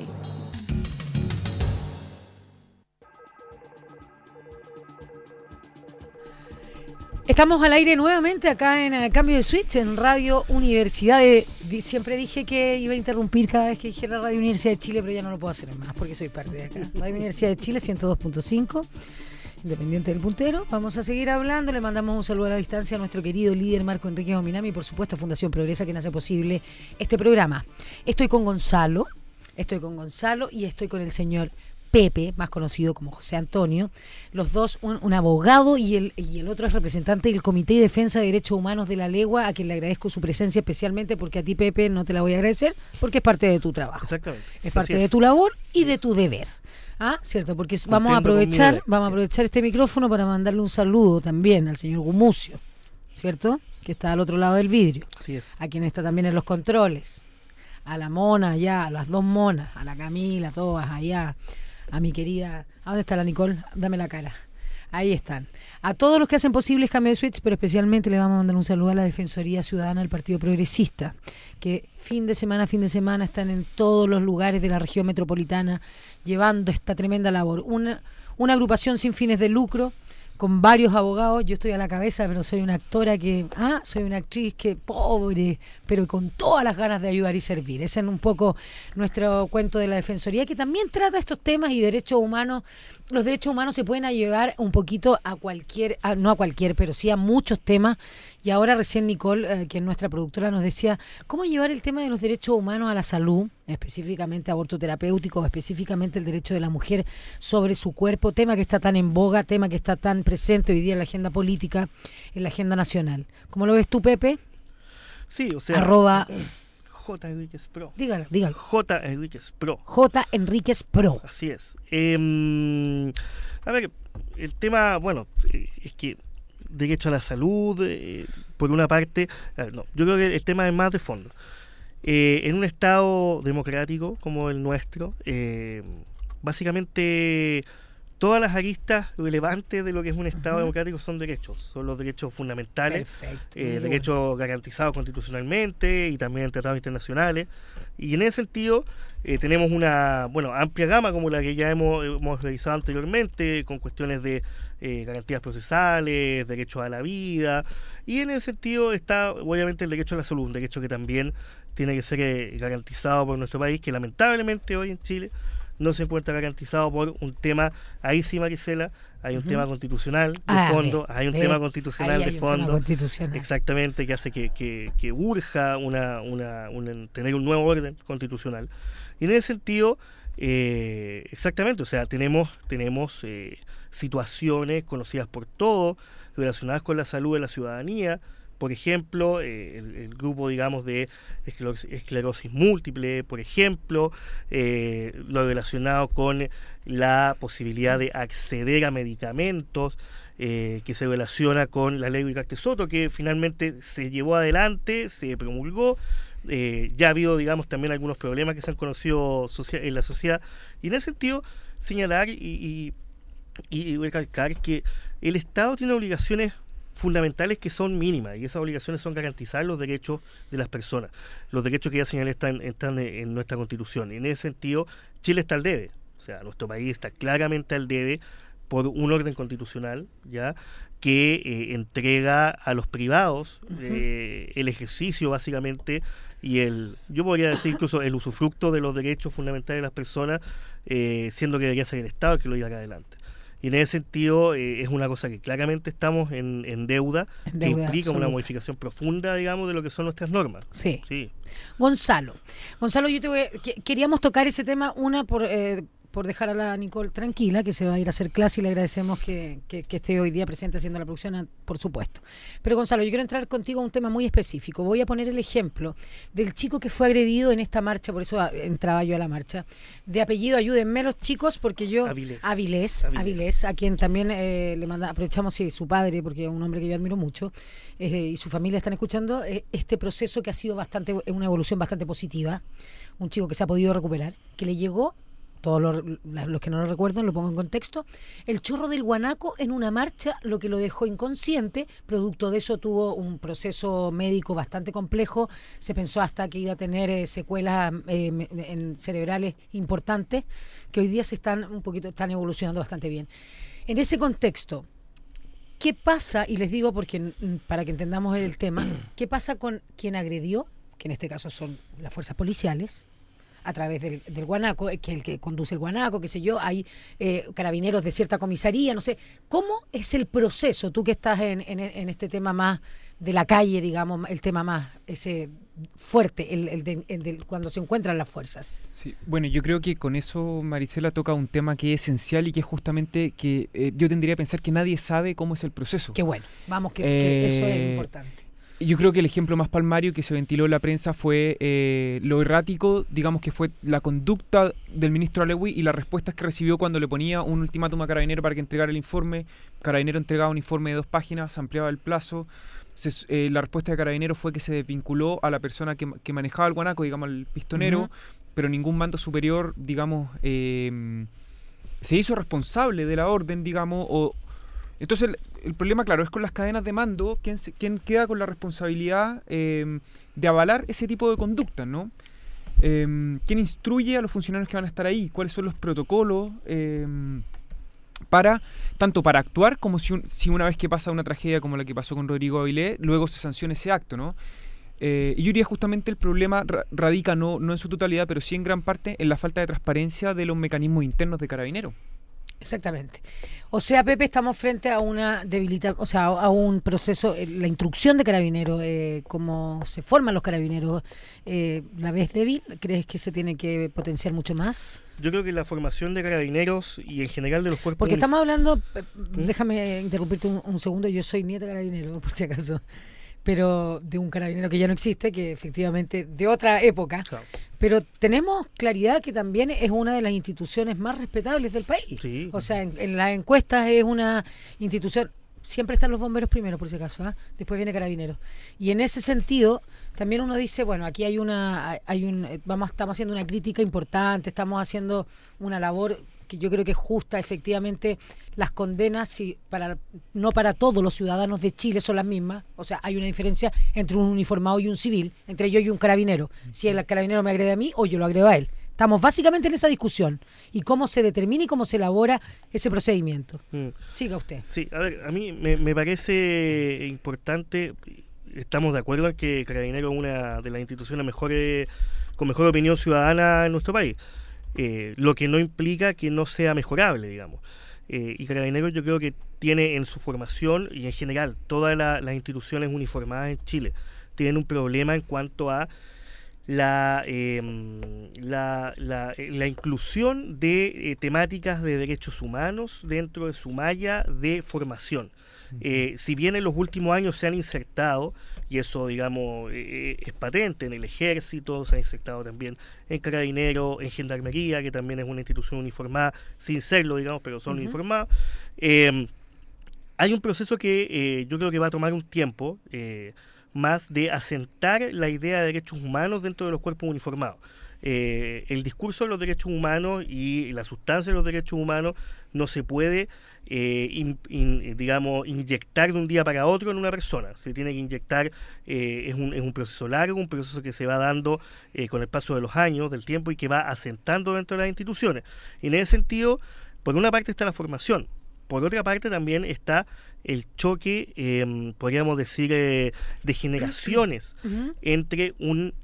Estamos al aire nuevamente acá en Cambio de Switch, en Radio Universidad de... Siempre dije que iba a interrumpir cada vez que dijera Radio Universidad de Chile, pero ya no lo puedo hacer más porque soy parte de acá. Radio Universidad de Chile, 102.5, independiente del puntero. Vamos a seguir hablando, le mandamos un saludo a la distancia a nuestro querido líder Marco Enrique Ominami y por supuesto a Fundación Progresa, que hace posible este programa. Estoy con Gonzalo y estoy con el señor Pepe, más conocido como José Antonio, los dos, un abogado y el otro es representante del Comité de Defensa de Derechos Humanos de la Legua, a quien le agradezco su presencia especialmente, porque a ti, Pepe, no te la voy a agradecer, porque es parte de tu trabajo. Exactamente. Es parte de tu labor y de tu deber. Ah, cierto, porque vamos a aprovechar este micrófono para mandarle un saludo también al señor Gumucio, ¿cierto? Que está al otro lado del vidrio. Así es. A quien está también en los controles. A la mona allá, a las 2 monas, a la Camila, todas allá. A mi querida, ¿a dónde está la Nicole? Dame la cara. Ahí están. A todos los que hacen posible el cambio de switch, pero especialmente le vamos a mandar un saludo a la Defensoría Ciudadana del Partido Progresista, que fin de semana están en todos los lugares de la región metropolitana llevando esta tremenda labor. Una agrupación sin fines de lucro, con varios abogados. Yo estoy a la cabeza, pero soy una soy una actriz que pobre, pero con todas las ganas de ayudar y servir. Ese es un poco nuestro cuento de la Defensoría, que también trata estos temas y derechos humanos. Los derechos humanos se pueden llevar un poquito no a cualquier, pero sí a muchos temas. Y ahora recién Nicole, que es nuestra productora, nos decía cómo llevar el tema de los derechos humanos a la salud, específicamente aborto terapéutico, específicamente el derecho de la mujer sobre su cuerpo, tema que está tan en boga, tema que está tan presente hoy día en la agenda política, en la agenda nacional. ¿Cómo lo ves tú, Pepe? Sí, o sea... J. Enríquez Pro. Dígalo. J. Enríquez Pro. J. Enríquez Pro. Así es. A ver, el tema, bueno, es que derecho a la salud, por una parte, yo creo que el tema es más de fondo. En un Estado democrático como el nuestro, básicamente todas las aristas relevantes de lo que es un Estado democrático son los derechos fundamentales, derechos garantizados constitucionalmente y también en tratados internacionales. Y en ese sentido tenemos una amplia gama como la que ya hemos revisado anteriormente, con cuestiones de garantías procesales, derechos a la vida, y en ese sentido está obviamente el derecho a la salud, un derecho que también tiene que ser garantizado por nuestro país, que lamentablemente hoy en Chile no se encuentra garantizado por un tema, ahí sí, Marisela, hay un tema constitucional de fondo, hay un tema constitucional de fondo, exactamente, que hace que urja tener un nuevo orden constitucional. Y en ese sentido, exactamente, o sea, tenemos situaciones conocidas por todos, relacionadas con la salud de la ciudadanía. Por ejemplo, el grupo, digamos, de esclerosis múltiple, por ejemplo, lo relacionado con la posibilidad de acceder a medicamentos, que se relaciona con la ley Ugarte-Soto, que finalmente se llevó adelante, se promulgó. Ya ha habido, digamos, también algunos problemas que se han conocido en la sociedad. Y en ese sentido, señalar y recalcar que el Estado tiene obligaciones fundamentales que son mínimas, y esas obligaciones son garantizar los derechos de las personas, los derechos que ya señalé están en nuestra Constitución, y en ese sentido Chile está al debe, o sea, nuestro país está claramente al debe por un orden constitucional ya que entrega a los privados el ejercicio básicamente y yo podría decir incluso el usufructo de los derechos fundamentales de las personas, siendo que debería ser el Estado el que lo lleva acá adelante. Y en ese sentido es una cosa que claramente estamos en deuda, que implica absoluta. Una modificación profunda, digamos, de lo que son nuestras normas. Sí. Gonzalo, queríamos tocar ese tema, por dejar a la Nicole tranquila, que se va a ir a hacer clase, y le agradecemos que esté hoy día presente haciendo la producción, por supuesto. Pero Gonzalo, yo quiero entrar contigo a un tema muy específico. Voy a poner el ejemplo del chico que fue agredido en esta marcha, por eso entraba yo a la marcha, de apellido, ayúdenme los chicos, porque yo... Avilés, a quien también aprovechamos, su padre, porque es un hombre que yo admiro mucho, y su familia están escuchando este proceso que ha sido una evolución bastante positiva. Un chico que se ha podido recuperar, que le llegó... Todos los que no lo recuerdan, lo pongo en contexto, el chorro del guanaco en una marcha, lo que lo dejó inconsciente. Producto de eso tuvo un proceso médico bastante complejo, se pensó hasta que iba a tener secuelas cerebrales importantes, que hoy día están evolucionando bastante bien. En ese contexto, ¿qué pasa? Y les digo porque para que entendamos el tema, ¿qué pasa con quien agredió, que en este caso son las fuerzas policiales, a través del guanaco, que es el que conduce el guanaco, qué sé yo, hay carabineros de cierta comisaría, no sé. ¿Cómo es el proceso? Tú que estás en este tema más de la calle, digamos, el tema más ese fuerte, el cuando se encuentran las fuerzas. Sí, bueno, yo creo que con eso Marisela toca un tema que es esencial y que es justamente que yo tendría a pensar que nadie sabe cómo es el proceso. Qué bueno, vamos, que eso es importante. Yo creo que el ejemplo más palmario que se ventiló en la prensa fue lo errático, digamos, que fue la conducta del ministro Alewi y las respuestas que recibió cuando le ponía un ultimátum a Carabinero para que entregara el informe. Carabinero entregaba un informe de 2 páginas, se ampliaba el plazo. La respuesta de Carabinero fue que se desvinculó a la persona que manejaba el guanaco, digamos, al pistonero, pero ningún mando superior, digamos, se hizo responsable de la orden, digamos, Entonces el problema, claro, es con las cadenas de mando, ¿quién queda con la responsabilidad de avalar ese tipo de conductas, ¿no? ¿Quién instruye a los funcionarios que van a estar ahí? ¿Cuáles son los protocolos tanto para actuar como si una vez que pasa una tragedia como la que pasó con Rodrigo Avilés, luego se sancione ese acto, ¿no? Y yo diría justamente el problema radica no en su totalidad, pero sí en gran parte en la falta de transparencia de los mecanismos internos de Carabineros. Exactamente. O sea, Pepe, estamos frente a una a un proceso, la instrucción de Carabineros, cómo se forman los Carabineros, ¿la ves débil? ¿Crees que se tiene que potenciar mucho más? Yo creo que la formación de Carabineros y en general de los cuerpos... Porque estamos hablando, déjame interrumpirte un segundo, yo soy nieta de Carabinero, por si acaso, pero de un carabinero que ya no existe, que efectivamente de otra época, claro. Pero tenemos claridad que también es una de las instituciones más respetables del país. Sí. O sea, en las encuestas es una institución, siempre están los bomberos primero, por si acaso, ¿eh? Después viene Carabineros. Y en ese sentido, también uno dice, bueno, aquí estamos haciendo una crítica importante, estamos haciendo una labor que yo creo que es justa, efectivamente, las condenas no para todos los ciudadanos de Chile son las mismas, o sea, hay una diferencia entre un uniformado y un civil, entre yo y un carabinero, si el carabinero me agrede a mí o yo lo agredo a él. Estamos básicamente en esa discusión, y cómo se determina y cómo se elabora ese procedimiento. Siga usted. Sí, a ver, a mí me parece importante, estamos de acuerdo en que Carabinero es una de las instituciones con mejor opinión ciudadana en nuestro país. Lo que no implica que no sea mejorable, digamos. Y Carabineros yo creo que tiene en su formación y en general todas las instituciones uniformadas en Chile tienen un problema en cuanto a la inclusión de temáticas de derechos humanos dentro de su malla de formación. Si bien en los últimos años se han insertado, y eso digamos es patente, en el Ejército, se han insertado también en Carabineros, en Gendarmería, que también es una institución uniformada, sin serlo, digamos, pero son uniformados. Hay un proceso que yo creo que va a tomar un tiempo más de asentar la idea de derechos humanos dentro de los cuerpos uniformados. El discurso de los derechos humanos y la sustancia de los derechos humanos no se puede digamos, inyectar de un día para otro en una persona. Se tiene que inyectar, es un proceso largo, un proceso que se va dando con el paso de los años, del tiempo, y que va asentando dentro de las instituciones. Y en ese sentido, por una parte está la formación, por otra parte también está el choque, podríamos decir, de generaciones entre un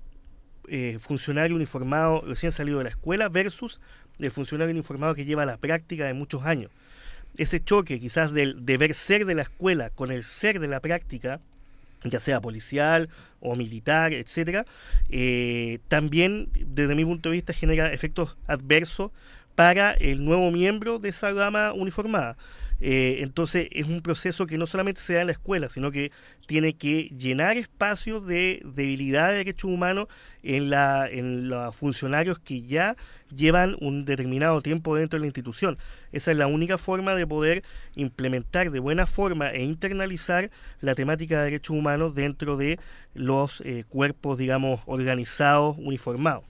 funcionario uniformado recién salido de la escuela versus el funcionario uniformado que lleva la práctica de muchos años. Ese choque quizás del deber ser de la escuela con el ser de la práctica, ya sea policial o militar, etcétera, también desde mi punto de vista genera efectos adversos para el nuevo miembro de esa gama uniformada. Entonces es un proceso que no solamente se da en la escuela, sino que tiene que llenar espacios de debilidad de derechos humanos en los funcionarios que ya llevan un determinado tiempo dentro de la institución. Esa es la única forma de poder implementar de buena forma e internalizar la temática de derechos humanos dentro de los cuerpos, digamos, organizados, uniformados.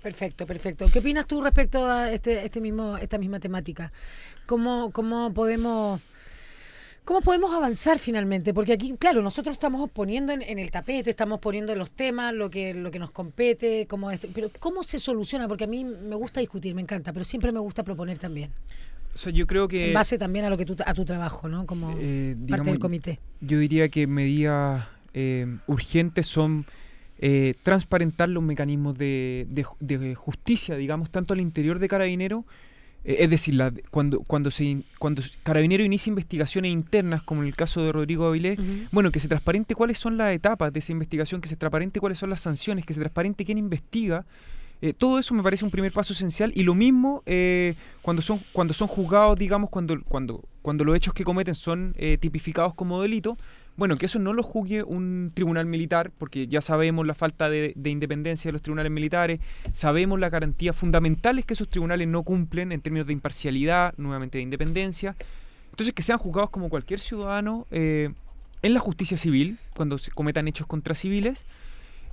Perfecto. ¿Qué opinas tú respecto a esta misma temática? ¿Cómo podemos avanzar finalmente? Porque aquí, claro, nosotros estamos poniendo en el tapete, estamos poniendo en los temas lo que nos compete, pero ¿cómo se soluciona? Porque a mí me gusta discutir, me encanta, pero siempre me gusta proponer también. O sea, yo creo que... En base también a tu trabajo, ¿no? Como parte del comité. Yo diría que medidas urgentes son... transparentar los mecanismos de justicia, digamos, tanto al interior de Carabineros, es decir, cuando Carabineros inicia investigaciones internas, como en el caso de Rodrigo Avilés, bueno, que se transparente cuáles son las etapas de esa investigación, que se transparente cuáles son las sanciones, que se transparente quién investiga. Todo eso me parece un primer paso esencial, y lo mismo cuando son juzgados, digamos, cuando los hechos que cometen son tipificados como delito. Bueno, que eso no lo juzgue un tribunal militar, porque ya sabemos la falta de independencia de los tribunales militares, sabemos las garantías fundamentales que esos tribunales no cumplen en términos de imparcialidad, nuevamente de independencia. Entonces, que sean juzgados como cualquier ciudadano en la justicia civil, cuando se cometan hechos contra civiles.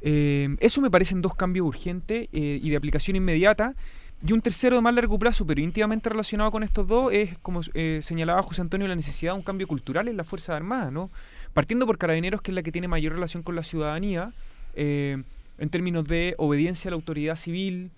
Eso me parecen dos cambios urgentes y de aplicación inmediata, Y un tercero de más largo plazo, pero íntimamente relacionado con estos dos, es, como señalaba José Antonio, la necesidad de un cambio cultural en las Fuerzas Armadas, ¿no? Partiendo por Carabineros, que es la que tiene mayor relación con la ciudadanía, en términos de obediencia a la autoridad civil,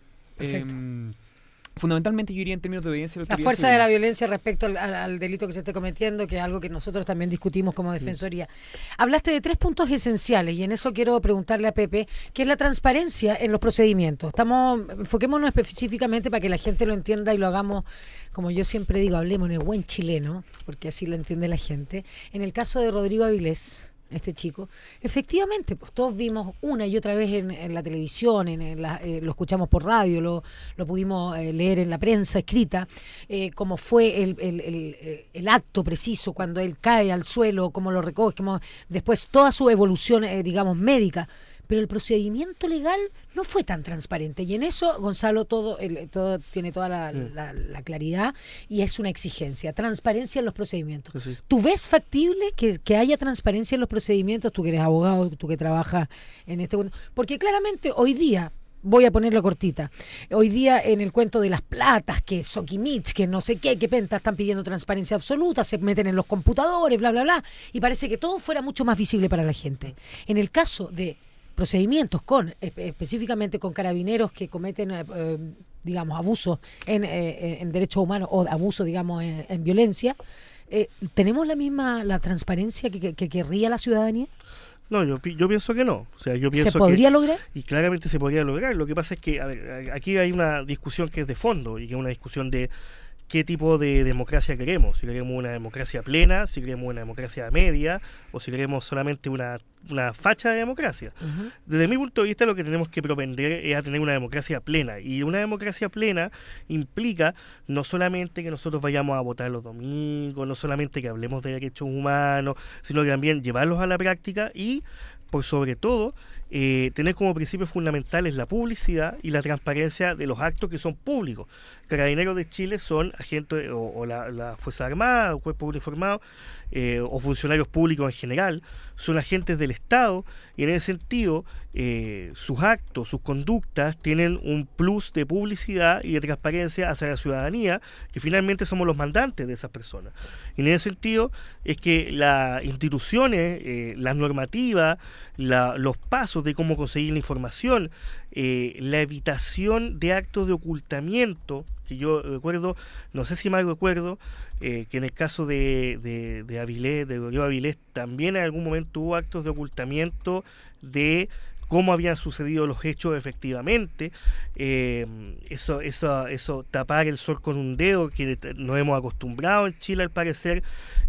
fundamentalmente yo diría en términos de obediencia a la autoridad La fuerza civil. de la violencia respecto al delito que se esté cometiendo, que es algo que nosotros también discutimos como Defensoría. Hablaste de 3 puntos esenciales y en eso quiero preguntarle a Pepe, que es la transparencia en los procedimientos. Enfoquémonos específicamente para que la gente lo entienda y lo hagamos, como yo siempre digo, hablemos en el buen chileno, porque así lo entiende la gente. En el caso de Rodrigo Avilés, este chico, efectivamente, pues todos vimos una y otra vez en la televisión, lo escuchamos por radio, lo pudimos leer en la prensa escrita, cómo fue el acto preciso cuando él cae al suelo, cómo lo recoge, cómo después toda su evolución, digamos, médica. Pero el procedimiento legal no fue tan transparente. Y en eso, Gonzalo, todo tiene toda la claridad y es una exigencia. Transparencia en los procedimientos. Sí. ¿Tú ves factible que haya transparencia en los procedimientos? Tú que eres abogado, tú que trabajas en este... Porque claramente hoy día... Voy a ponerlo cortita. Hoy día en el cuento de las platas, que Soquimich, que no sé qué, que Penta están pidiendo transparencia absoluta, se meten en los computadores, bla, bla, bla, y parece que todo fuera mucho más visible para la gente. En el caso de procedimientos específicamente con carabineros que cometen, digamos, abusos en derechos humanos o abuso, digamos, en violencia, ¿tenemos la transparencia que querría la ciudadanía? No, yo pienso que no. O sea, yo pienso ¿Se podría lograr? Y claramente se podría lograr. Lo que pasa es que, a ver, aquí hay una discusión que es de fondo y que es una discusión de qué tipo de democracia queremos. Si queremos una democracia plena, si queremos una democracia media o si queremos solamente una facha de democracia. Uh-huh. Desde mi punto de vista, lo que tenemos que propender es a tener una democracia plena. Y una democracia plena implica no solamente que nosotros vayamos a votar los domingos, no solamente que hablemos de derechos humanos, sino que también llevarlos a la práctica y, por sobre todo, tener como principios fundamentales la publicidad y la transparencia de los actos que son públicos. Carabineros de Chile son agentes, o la Fuerza Armada, o Cuerpo Uniformado, o funcionarios públicos en general, son agentes del Estado y en ese sentido sus actos, sus conductas tienen un plus de publicidad y de transparencia hacia la ciudadanía, que finalmente somos los mandantes de esas personas. Y en ese sentido es que las instituciones, las normativas, los pasos de cómo conseguir la información, la evitación de actos de ocultamiento, que yo recuerdo, no sé si mal recuerdo, que en el caso de Avilés, de Rodrigo Avilés, también en algún momento hubo actos de ocultamiento de cómo habían sucedido los hechos efectivamente. Eso tapar el sol con un dedo, que nos hemos acostumbrado en Chile al parecer,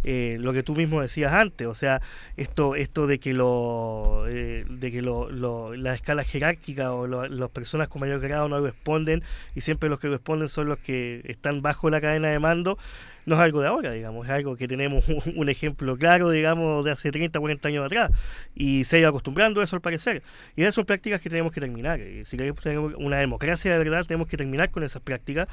lo que tú mismo decías antes, o sea, esto de que la escala jerárquica o las personas con mayor grado no responden y siempre los que responden son los que están bajo la cadena de mando. No es algo de ahora, digamos, es algo que tenemos un ejemplo claro, digamos, de hace 30, 40 años atrás, y se ha ido acostumbrando a eso al parecer, y esas son prácticas que tenemos que terminar. Si queremos tener una democracia de verdad, tenemos que terminar con esas prácticas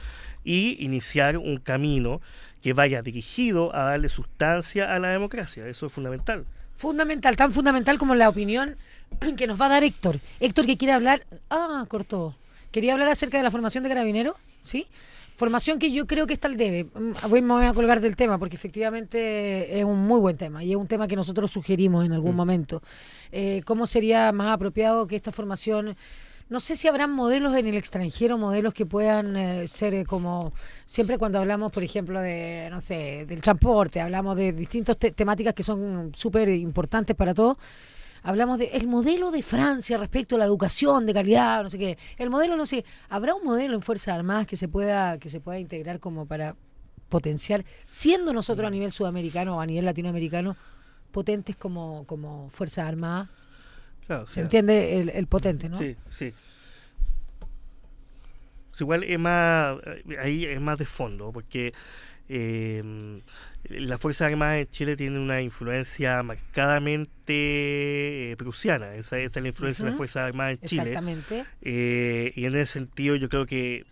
y iniciar un camino que vaya dirigido a darle sustancia a la democracia. Eso es fundamental. Fundamental, tan fundamental como la opinión que nos va a dar Héctor. Héctor, que quiere hablar... cortó. Quería hablar acerca de la formación de carabineros, ¿sí? Formación que yo creo que está al debe. Me voy a colgar del tema porque efectivamente es un muy buen tema y es un tema que nosotros sugerimos en algún momento. ¿Cómo sería más apropiado que esta formación... No sé si habrán modelos en el extranjero, modelos que puedan ser como... Siempre cuando hablamos, por ejemplo, de, no sé, del transporte, hablamos de distintas temáticas que son súper importantes para todos. Hablamos del modelo de Francia respecto a la educación de calidad, no sé qué. El modelo, no sé, ¿habrá un modelo en Fuerzas Armadas que se pueda integrar como para potenciar, siendo nosotros a nivel sudamericano o a nivel latinoamericano, potentes como Fuerzas Armadas? Claro, o sea, ¿se entiende el potente, no? Sí, sí. Igual es más, ahí es más de fondo, porque las Fuerzas Armadas de Chile tienen una influencia marcadamente prusiana. Esa es la influencia de las Fuerzas Armadas de Chile. Exactamente. Y en ese sentido yo creo que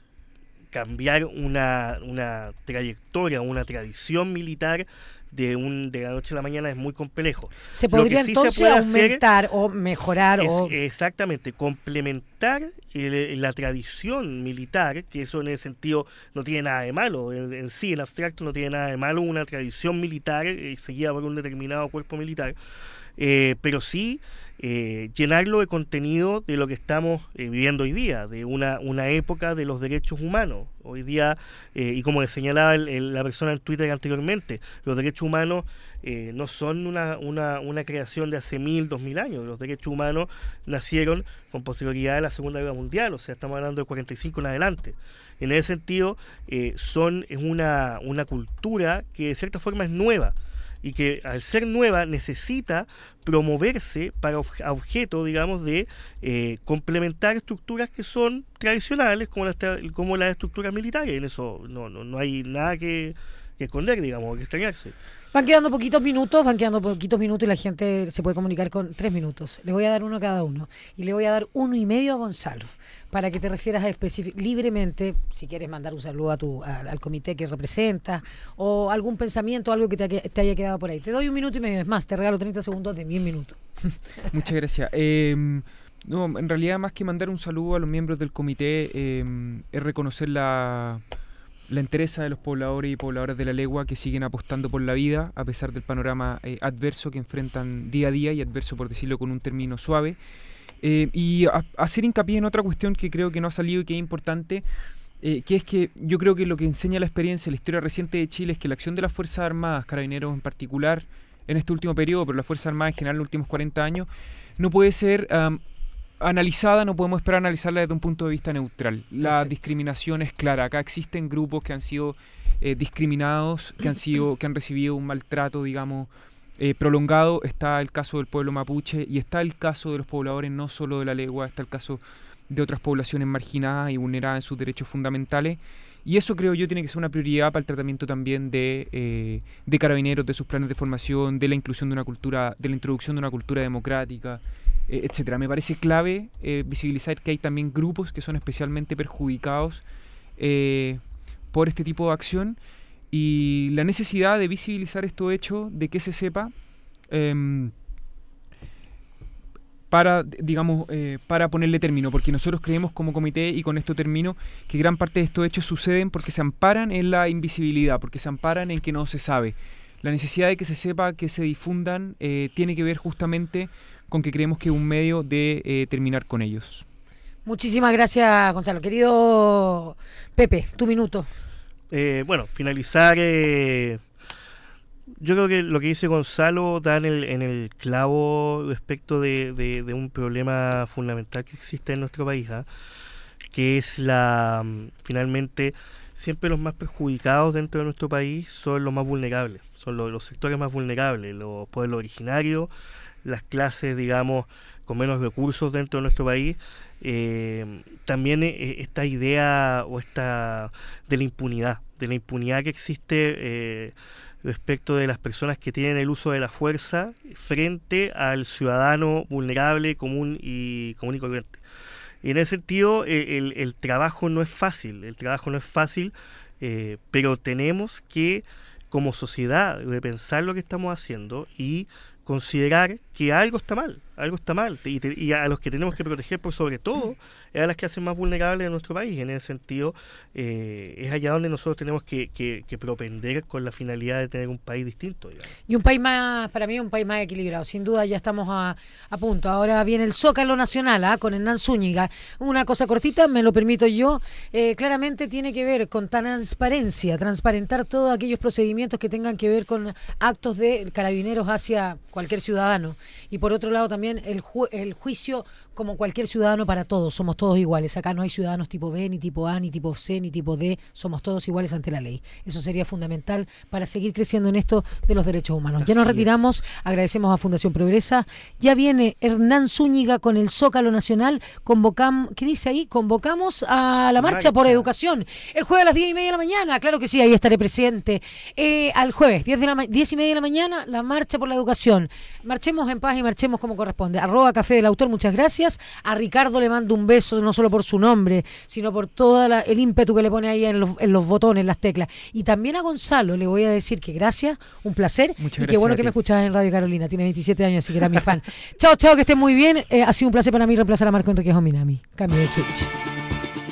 cambiar una trayectoria, una tradición militar de la noche a la mañana es muy complejo. ¿Se podría entonces aumentar o mejorar? Exactamente, complementar la tradición militar, que eso en el sentido no tiene nada de malo, en sí, en abstracto no tiene nada de malo una tradición militar seguida por un determinado cuerpo militar, pero sí llenarlo de contenido de lo que estamos viviendo hoy día, de una época de los derechos humanos. Hoy día, y como le señalaba la persona en Twitter anteriormente, los derechos humanos no son una creación de hace 1000, 2000 años. Los derechos humanos nacieron con posterioridad a la Segunda Guerra Mundial, o sea, estamos hablando de 45 en adelante. En ese sentido, es una cultura que de cierta forma es nueva, y que al ser nueva necesita promoverse para objeto, digamos, de complementar estructuras que son tradicionales como las estructuras militares. En eso no hay nada que esconder, digamos, que extrañarse. Van quedando poquitos minutos y la gente se puede comunicar con 3 minutos. Le voy a dar uno a cada uno y le voy a dar 1,5 a Gonzalo, para que te refieras libremente, si quieres mandar un saludo al comité que representas, o algún pensamiento, algo que te haya quedado por ahí. Te doy 1,5 minutos, es más, te regalo 30 segundos de 10 minutos. Muchas gracias. No, en realidad, más que mandar un saludo a los miembros del comité, es reconocer la entereza de los pobladores y pobladoras de la Legua que siguen apostando por la vida, a pesar del panorama adverso que enfrentan día a día, y adverso por decirlo con un término suave. Y hacer hincapié en otra cuestión que creo que no ha salido y que es importante, que es que yo creo que lo que enseña la experiencia, la historia reciente de Chile, es que la acción de las Fuerzas Armadas, Carabineros en particular, en este último periodo, pero las Fuerzas Armadas en general en los últimos 40 años, no puede ser analizada, no podemos esperar analizarla desde un punto de vista neutral. La discriminación es clara. Acá existen grupos que han sido discriminados, que han recibido un maltrato, digamos, prolongado. Está el caso del pueblo mapuche y está el caso de los pobladores no solo de la Legua, está el caso de otras poblaciones marginadas y vulneradas en sus derechos fundamentales, y eso creo yo tiene que ser una prioridad para el tratamiento también de Carabineros, de sus planes de formación, de la inclusión de una cultura, de la introducción de una cultura democrática, etcétera. Me parece clave visibilizar que hay también grupos que son especialmente perjudicados por este tipo de acción, y la necesidad de visibilizar estos hechos, de que se sepa, para ponerle término, porque nosotros creemos como comité, y con esto termino, que gran parte de estos hechos suceden porque se amparan en la invisibilidad, porque se amparan en que no se sabe. La necesidad de que se sepa, que se difundan, tiene que ver justamente con que creemos que es un medio de terminar con ellos. Muchísimas gracias, Gonzalo. Querido Pepe, tu minuto. Bueno, finalizar, yo creo que lo que dice Gonzalo da en el clavo respecto de un problema fundamental que existe en nuestro país, que es finalmente siempre los más perjudicados dentro de nuestro país son los más vulnerables, son los sectores más vulnerables, los pueblos originarios, las clases, digamos, con menos recursos dentro de nuestro país. También esta idea de la impunidad que existe respecto de las personas que tienen el uso de la fuerza frente al ciudadano vulnerable, común y corriente. Y en ese sentido, el trabajo no es fácil, pero tenemos que, como sociedad, repensar lo que estamos haciendo y considerar que algo está mal, y a los que tenemos que proteger por sobre todo es a las clases más vulnerables de nuestro país. En ese sentido, es allá donde nosotros tenemos que propender con la finalidad de tener un país distinto, digamos. Y un país más, para mí, un país más equilibrado. Sin duda ya estamos a punto. Ahora viene el Zócalo Nacional, con Hernán Zúñiga. Una cosa cortita, me lo permito yo. Claramente tiene que ver con transparencia, transparentar todos aquellos procedimientos que tengan que ver con actos de carabineros hacia cualquier ciudadano. Y por otro lado también el juicio como cualquier ciudadano para todos, somos todos iguales. Acá no hay ciudadanos tipo B, ni tipo A, ni tipo C, ni tipo D, somos todos iguales ante la ley. Eso sería fundamental para seguir creciendo en esto de los derechos humanos. Ya nos retiramos, agradecemos a Fundación Progresa. Ya viene Hernán Zúñiga con el Zócalo Nacional. ¿Qué dice ahí? Convocamos a la marcha por educación. El jueves a las 10:30 de la mañana, claro que sí, ahí estaré presente. Al jueves, 10:30 de la mañana, la marcha por la educación. Marchemos en paz y marchemos como corresponde. @Café del Autor, muchas gracias. gracias. A Ricardo le mando un beso, no solo por su nombre, sino por todo el ímpetu que le pone ahí en los botones, las teclas. Y también a Gonzalo le voy a decir que gracias, un placer. Muchas y gracias qué bueno que me escuchabas en Radio Carolina. Tiene 27 años, así que era mi fan. Chao, chao, que estén muy bien. Ha sido un placer para mí reemplazar a Marco Enrique Jominami. Cambio de switch.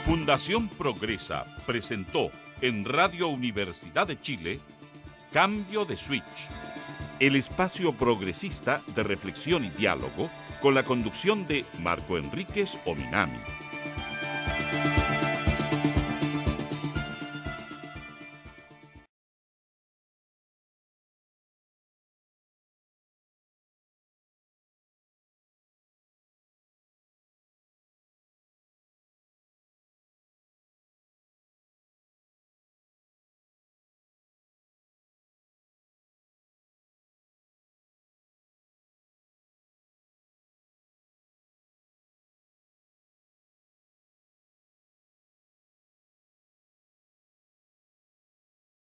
Fundación Progresa presentó en Radio Universidad de Chile Cambio de Switch, el espacio progresista de reflexión y diálogo con la conducción de Marco Enríquez Ominami.